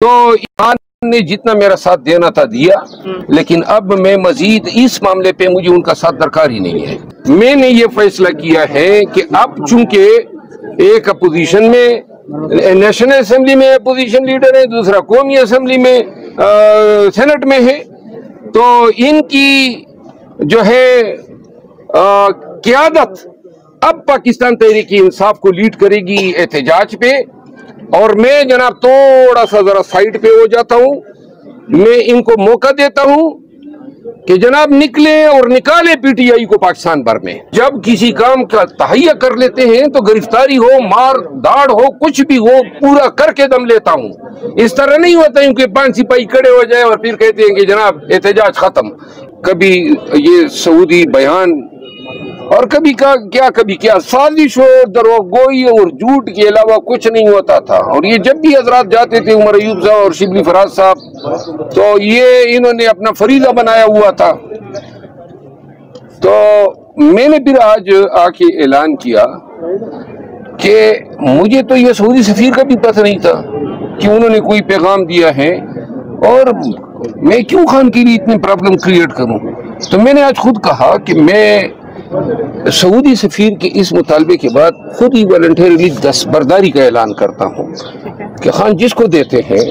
تو ایمان نے جتنا میرا ساتھ دینا تھا دیا، لیکن اب میں مزید اس معاملے پہ مجھے ان کا ساتھ درکار ہی نہیں ہے۔ میں نے یہ فیصلہ کیا ہے کہ اب چونکہ ایک اپوزیشن میں نیشنل اسمبلی میں اپوزیشن لیڈر ہے، دوسرا قومی اسمبلی میں سینٹ میں ہے، تو ان کی جو ہے قیادت اب پاکستان تحریک انصاف کو لیڈ کرے گی احتجاج پہ، اور میں جناب تھوڑا سا ذرا سائڈ پہ ہو جاتا ہوں۔ میں ان کو موقع دیتا ہوں کہ جناب نکلے اور نکالے پی ٹی آئی کو پاکستان بھر میں۔ جب کسی کام کا تہیہ کر لیتے ہیں تو گرفتاری ہو، مار داڑ ہو، کچھ بھی ہو، پورا کر کے دم لیتا ہوں۔ اس طرح نہیں ہوتا ہے کہ 5 سپاہی کھڑے ہو جائے اور پھر کہتے ہیں کہ جناب احتجاج ختم۔ کبھی یہ سعودی بیان اور کبھی کیا سازش اور دروغگوئی اور جھوٹ کے علاوہ کچھ نہیں ہوتا تھا۔ اور یہ جب بھی حضرات جاتے تھے، عمر ایوب صاحب اور شبلی فراز صاحب، تو یہ انہوں نے اپنا فریضہ بنایا ہوا تھا۔ تو میں نے پھر آج آ کے اعلان کیا کہ مجھے تو یہ سعودی سفیر کا بھی پتہ نہیں تھا کہ انہوں نے کوئی پیغام دیا ہے، اور میں کیوں خان کے لیے اتنی پرابلم کریٹ کروں۔ تو میں نے آج خود کہا کہ میں سعودی سفیر کے اس مطالبے کے بعد خود ہی والنٹیرلی دستبرداری کا اعلان کرتا ہوں کہ خان جس کو دیتے ہیں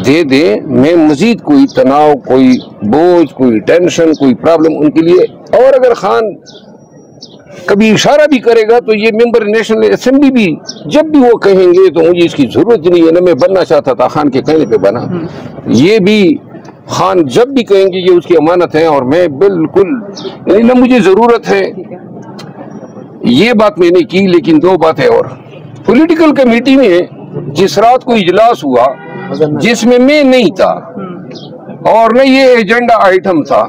دے دیں، میں مزید کوئی تناؤ، کوئی بوجھ، کوئی ٹینشن، کوئی پرابلم ان کے لیے، اور اگر خان کبھی اشارہ بھی کرے گا تو یہ ممبر نیشنل اسمبلی بھی جب بھی وہ کہیں گے تو مجھے اس کی ضرورت نہیں ہے، نہ میں بننا چاہتا تھا، خان کے کہنے پہ بنا۔ یہ بھی خان جب بھی کہیں گے یہ اس کی امانت ہے، اور میں بالکل نہ مجھے ضرورت ہے۔ یہ بات میں نے کی، لیکن 2 باتیں اور۔ پولیٹیکل کمیٹی میں جس رات کو اجلاس ہوا جس میں نہیں تھا اور نہ یہ ایجنڈا آئٹم تھا،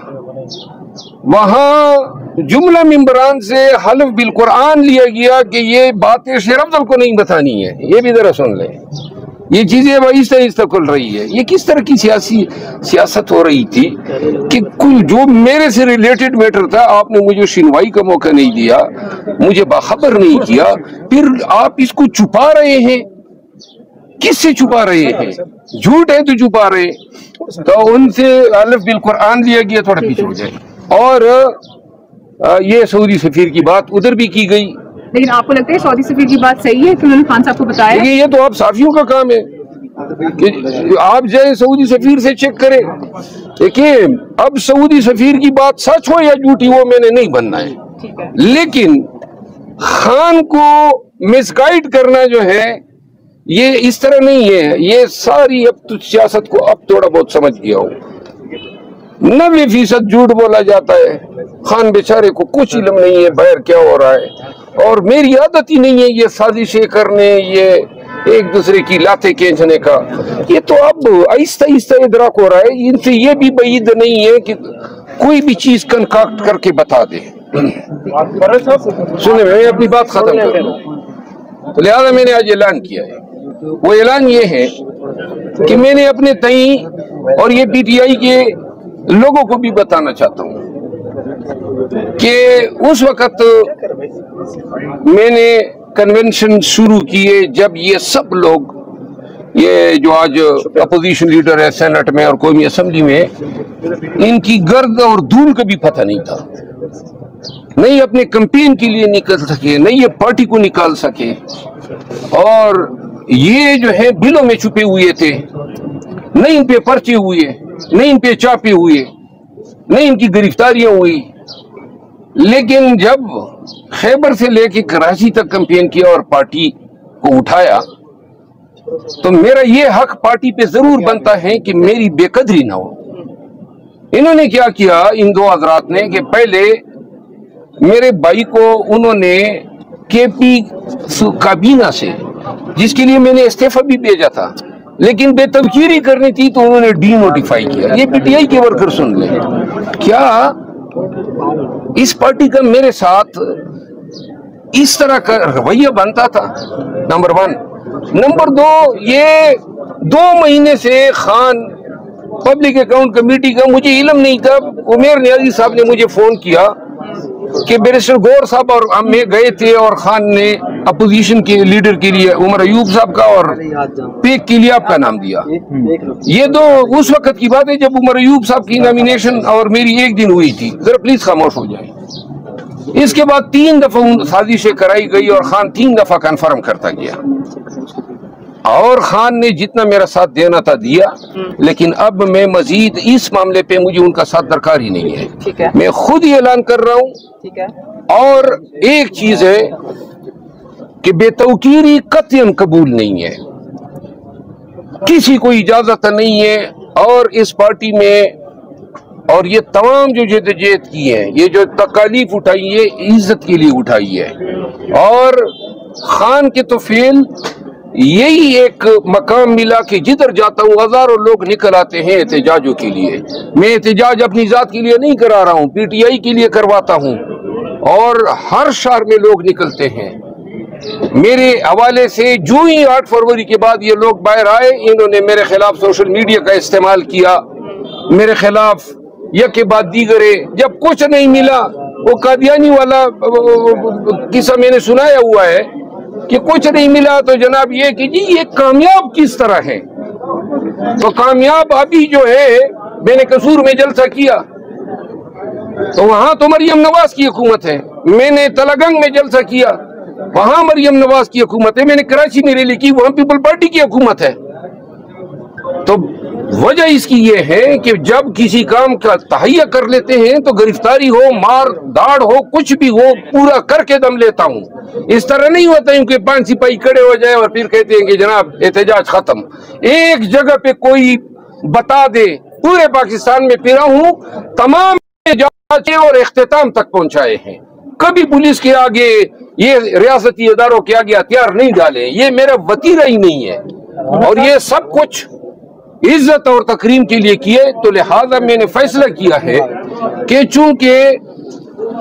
وہاں جملہ ممبران سے حلف بالقرآن لیا گیا کہ یہ باتیں شیر افضل کو نہیں بتانی ہے۔ یہ بھی ذرا سن لیں، یہ چیزیں آہستہ آہستہ کھل رہی ہے۔ یہ کس طرح کی سیاست ہو رہی تھی کہ کل جو میرے سے ریلیٹڈ میٹر تھا آپ نے مجھے سنوائی کا موقع نہیں دیا، مجھے باخبر نہیں کیا، پھر آپ اس کو چھپا رہے ہیں۔ کس سے چھپا رہے ہیں؟ جھوٹ ہے تو چھپا رہے ہیں۔ تو ان سے حلف بالقرآن لیا گیا، تھوڑا پیچھے ہو جائے۔ اور یہ سعودی سفیر کی بات ادھر بھی کی گئی۔ لیکن آپ کو لگتا ہے سعودی سفیر کی بات صحیح ہے کہ انہوں نے خان صاحب کو بتایا؟ یہ تو آپ صحافیوں کا کام ہے کہ آپ جائیں سعودی سفیر سے چیک کریں۔ دیکھیں، اب سعودی سفیر کی بات سچ ہو یا جھوٹی وہ میں نے نہیں بننا ہے، لیکن خان کو مس گائیڈ کرنا جو ہے یہ اس طرح نہیں ہے۔ یہ ساری اب تو سیاست کو اب تھوڑا بہت سمجھ گیا ہوں۔ 90% جھوٹ بولا جاتا ہے، خان بیچارے کو کچھ علم نہیں ہے باہر کیا ہو رہا ہے، اور میری عادت ہی نہیں ہے یہ سازشیں کرنے، یہ ایک دوسرے کی لاتیں کھینچنے کا۔ یہ تو اب آہستہ آہستہ ادراک ہو رہا ہے۔ ان سے یہ بھی بعید نہیں ہے کہ کوئی بھی چیز کنکاکٹ کر کے بتا دے۔ سنیں، میں اپنی بات ختم کر لوں، تو لہذا میں نے آج اعلان کیا ہے۔ وہ اعلان یہ ہے کہ میں نے اپنے تئیں اور یہ پی ٹی آئی کے لوگوں کو بھی بتانا چاہتا ہوں کہ اس وقت میں نے کنونشن شروع کیے جب یہ سب لوگ، یہ جو آج اپوزیشن لیڈر ہے سینٹ میں اور قومی اسمبلی میں، ان کی گرد اور دھول کا بھی پتہ نہیں تھا، نہیں اپنے کمپین کے لیے نکل سکے، نہیں یہ پارٹی کو نکال سکے، اور یہ جو ہے بلوں میں چھپے ہوئے تھے، نہیں ان پہ پرچے ہوئے، نہیں ان پہ چاپے ہوئے، نہیں ان کی گرفتاریاں ہوئی۔ لیکن جب خیبر سے لے کے کراچی تک کمپین کیا اور پارٹی کو اٹھایا تو میرا یہ حق پارٹی پہ ضرور بنتا ہے کہ میری بے قدری نہ ہو۔ انہوں نے کیا کیا ان 2 حضرات نے کہ پہلے میرے بھائی کو انہوں نے کے پی کابینہ سے، جس کے لیے میں نے استعفیٰ بھی بھیجا تھا لیکن بے تبکیری کرنی تھی، تو انہوں نے ڈی نوٹیفائی کیا۔ یہ پی ٹی آئی کے ورکر سن لیں، کیا اس پارٹی کا میرے ساتھ اس طرح کا رویہ بنتا تھا؟ نمبر 1۔ نمبر 2، یہ 2 مہینے سے خان پبلک اکاؤنٹ کمیٹی کا مجھے علم نہیں تھا۔ عمیر نیازی صاحب نے مجھے فون کیا کہ بیرسٹر گور صاحب اور ہم میں گئے تھے اور خان نے अपोजिशन के लीडर के लिए उमर अयूब साहब का और पेक के लिए आपका नाम दिया। ये तो उस वक्त की बात है जब उमर अयूब साहब की नॉमिनेशन और मेरी एक दिन हुई थी। जरा प्लीज खामोश हो जाए। इसके बाद 3 दफा साजिशें कराई गई और खान 3 दफा कन्फर्म करता गया और खान ने जितना मेरा साथ देना था दिया, लेकिन अब मैं मजीद इस मामले पे मुझे उनका साथ दरकार ही नहीं है। ठीक है, मैं खुद ही ऐलान कर रहा हूँ। ठीक है। और एक चीज है कि बेतौकीरी कतई कबूल नहीं है, किसी को इजाजत नहीं है। और इस पार्टी में और ये तमाम जो जद्दोजहद की है, ये जो तकालीफ उठाई है, इज्जत के लिए उठाई है। और खान के तो फेल यही एक मकाम मिला कि जिधर जाता हूँ हजारों लोग निकल आते हैं एहतजाजों के लिए। मैं एहतजाज अपनी जात के लिए नहीं करा रहा हूँ, पीटीआई के लिए करवाता हूँ और हर शहर में लोग निकलते हैं। मेरे हवाले से जो ही 8 फरवरी के बाद ये लोग बाहर आए, इन्होंने मेरे खिलाफ सोशल मीडिया का इस्तेमाल किया, मेरे खिलाफ यह के बाद दीगरे। जब कुछ नहीं मिला, वो कादियानी वाला किस्सा मैंने सुनाया हुआ है कि कुछ नहीं मिला तो जनाब ये कि जी ये कामयाब किस तरह है। तो कामयाब अभी जो है, मैंने कसूर में जलसा किया तो वहां तो मरियम नवाज की हुकूमत है, मैंने तलागंग में जलसा किया वहां मरियम नवाज की हुकूमत है, मैंने कराची में रैली की वहां पीपल पार्टी की हुकूमत है। तो वजह इसकी ये है कि जब किसी काम का तहैया कर लेते हैं तो गिरफ्तारी हो, मार दाड़ हो, कुछ भी हो, पूरा करके दम लेता हूं। इस तरह नहीं होता है कि 5 सिपाही खड़े हो जाए और फिर कहते हैं कि जनाब एहतजाज खत्म। एक जगह पे कोई बता दे, पूरे पाकिस्तान में फिरा हूं, तमाम जांचें और इख्तिताम तक पहुंचाए हैं। कभी पुलिस के आगे, ये रियासती इदारों के आगे हथियार नहीं डाले, ये मेरा वतीरा ही नहीं है। और ये सब कुछ इज्जत और तकरीम के लिए किए। तो लिहाजा मैंने फैसला किया है कि चूंकि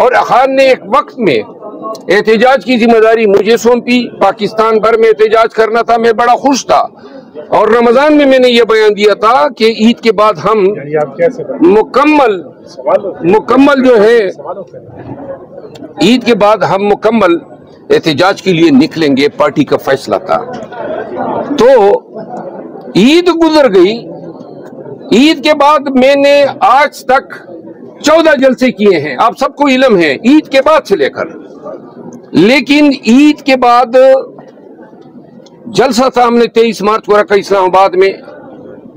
और खान ने एक वक्त में एहतजाज की जिम्मेदारी मुझे सौंपी, पाकिस्तान भर में एहतजाज करना था, मैं बड़ा खुश था। और रमजान में मैंने ये बयान दिया था कि ईद के बाद हम मुकम्मल जो है, ईद के बाद हम मुकम्मल एहतजाज के लिए निकलेंगे, पार्टी का फैसला था। तो ईद गुजर गई, ईद के बाद मैंने आज तक 14 जलसे किए हैं, आप सबको इल्म है, ईद के बाद से लेकर। लेकिन ईद के बाद जलसा था हमने 23 मार्च को रखा इस्लामाबाद में,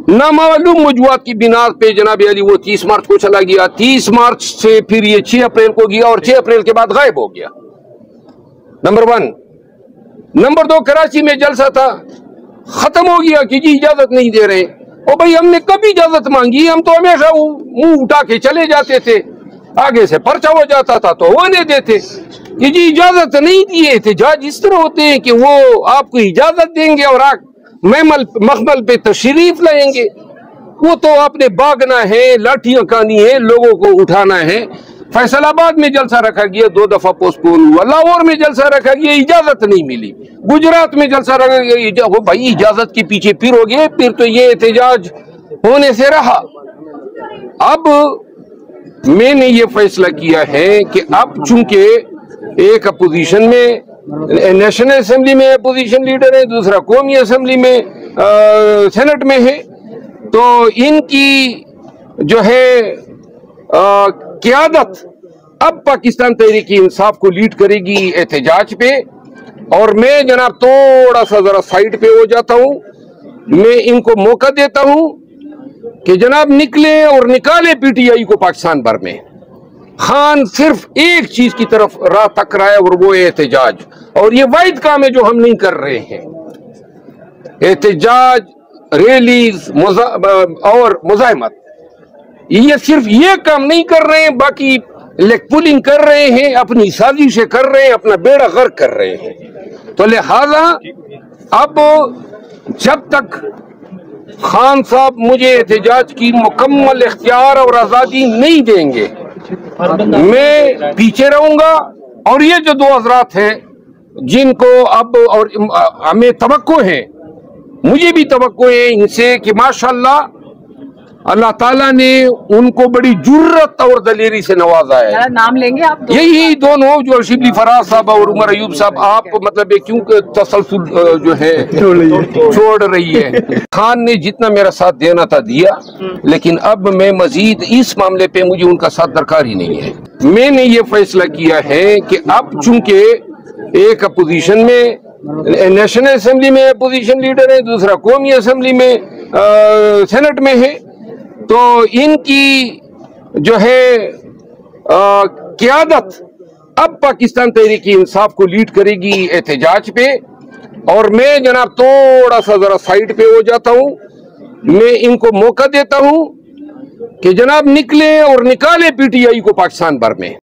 नामालूम वजूहात की बिना पे जनाब अली वो 30 मार्च को चला गया। 30 मार्च से फिर ये 6 अप्रैल को गया और 6 अप्रैल के बाद गायब हो गया। नंबर 1। नंबर 2, कराची में जलसा था, खत्म हो गया कि जी इजाजत नहीं दे रहे। ओ भाई, हमने कभी इजाजत मांगी? हम तो हमेशा मुंह उठा के चले जाते थे, आगे से पर्चा हो जाता था तो होने देते कि जी इजाजत नहीं दिए थे। जज इस तरह होते हैं कि वो आपको इजाजत देंगे और मखमल पे तशरीफ लाएंगे। वो तो आपने भागना है, लाठियां खानी है, लोगों को उठाना है। फैसलाबाद में जलसा रखा गया, 2 दफा पोस्टपोन हुआ। लाहौर में जलसा रखा गया, इजाजत नहीं मिली। गुजरात में जलसा रखा गया, वो भाई इजाजत के पीछे फिर हो गए, फिर तो ये एहतजाज होने से रहा। अब मैंने ये फैसला किया है कि अब चूंकि एक अपोजिशन में, नेशनल असेंबली में अपोजिशन लीडर है, दूसरा कौमी असेंबली में सेनेट में है, तो इनकी जो है क़यादत अब पाकिस्तान तहरीक इंसाफ को लीड करेगी एहतजाज पे। और मैं जनाब थोड़ा सा जरा साइड पे हो जाता हूँ, मैं इनको मौका देता हूँ कि जनाब निकले और निकाले पीटीआई को पाकिस्तान भर में। खान सिर्फ एक चीज की तरफ राह तक रहा है और वो एहतजाज, और ये वाहिद काम है जो हम नहीं कर रहे हैं। एहतजाज, रैलीज और मुजाहिमत, ये सिर्फ ये काम नहीं कर रहे हैं, बाकी लेग पुलिंग कर रहे हैं, अपनी साजिशें कर रहे हैं, अपना बेड़ा गर्क कर रहे हैं। तो लिहाजा अब जब तक खान साहब मुझे एहतजाज की मुकम्मल इख्तियार और आज़ादी नहीं देंगे, मैं पीछे रहूंगा। और ये जो 2 हज़रात हैं जिनको अब और हमें तवक्को है, मुझे भी तवक्को है इनसे कि माशाअल्लाह अल्लाह ताला ने उनको बड़ी जुर्रत और दलेरी से नवाजा है। जरा नाम लेंगे आप? यही दोनों जो शिबली फराज साहब और उमर अयूब साहब, आप मतलब ये क्यों तसलसल जो है छोड़ रही है। खान ने जितना मेरा साथ देना था दिया, लेकिन अब मैं मजीद इस मामले पे मुझे उनका साथ दरकार ही नहीं है। मैंने ये फैसला किया है कि अब चूंकि एक अपोजिशन में, नेशनल असेंबली में अपोजिशन लीडर है, दूसरा कौमी असेंबली में सेनेट में है, तो इनकी जो है क़यादत अब पाकिस्तान तहरीक इंसाफ को लीड करेगी एहतजाज पे, और मैं जनाब थोड़ा सा जरा साइड पे हो जाता हूँ। मैं इनको मौका देता हूँ कि जनाब निकले और निकाले पीटीआई को पाकिस्तान भर में।